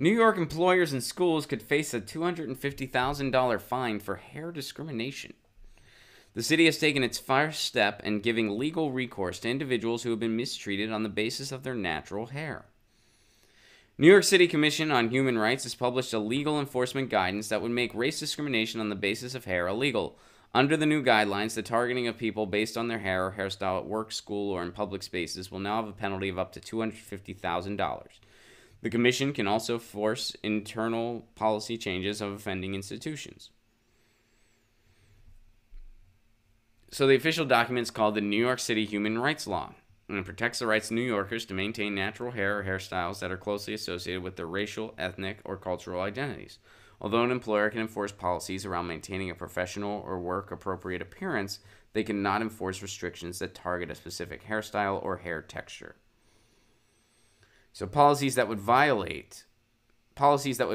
New York employers and schools could face a $250,000 fine for hair discrimination. The city has taken its first step in giving legal recourse to individuals who have been mistreated on the basis of their natural hair. New York City Commission on Human Rights has published a legal enforcement guidance that would make race discrimination on the basis of hair illegal. Under the new guidelines, the targeting of people based on their hair or hairstyle at work, school, or in public spaces will now have a penalty of up to $250,000. The Commission can also force internal policy changes of offending institutions. So the official document is called the New York City Human Rights Law, and it protects the rights of New Yorkers to maintain natural hair or hairstyles that are closely associated with their racial, ethnic, or cultural identities. Although an employer can enforce policies around maintaining a professional or work-appropriate appearance, they cannot enforce restrictions that target a specific hairstyle or hair texture. So policies that would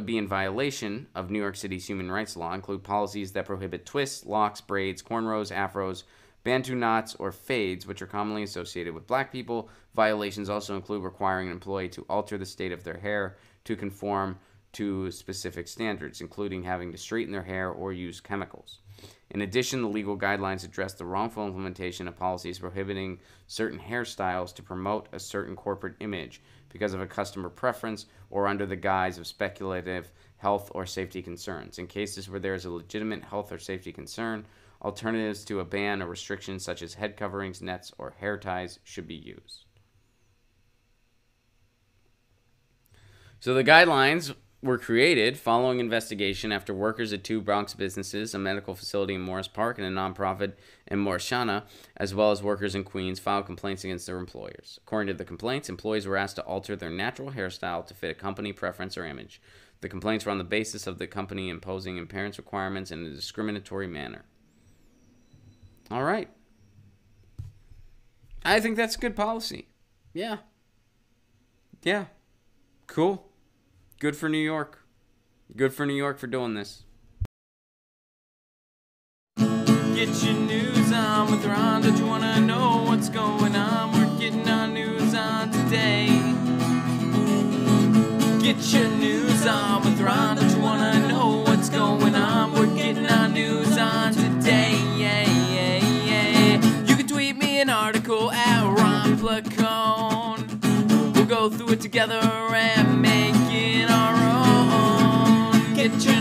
be in violation of New York City's human rights law include policies that prohibit twists, locks, braids, cornrows, afros, bantu knots, or fades, which are commonly associated with black people. Violations also include requiring an employee to alter the state of their hair to conform to specific standards, including having to straighten their hair or use chemicals. In addition, the legal guidelines address the wrongful implementation of policies prohibiting certain hairstyles to promote a certain corporate image because of a customer preference or under the guise of speculative health or safety concerns. In cases where there is a legitimate health or safety concern, alternatives to a ban or restrictions such as head coverings, nets, or hair ties should be used. So the guidelines were created following investigation after workers at two Bronx businesses, a medical facility in Morris Park and a nonprofit in Morishana, as well as workers in Queens, filed complaints against their employers. According to the complaints, employees were asked to alter their natural hairstyle to fit a company preference or image. The complaints were on the basis of the company imposing appearance requirements in a discriminatory manner. All right. I think that's good policy. Yeah. Yeah. Cool. Good for New York. Good for New York for doing this. Get your news on with Ron. Don't you want to know what's going on? We're getting our news on today. Get your news on with Ron. Don't you want to know what's going on? We're getting our news on today. Yeah, yeah, yeah. You can tweet me an article at Ron Placone. We'll go through it together and make it our own. Get your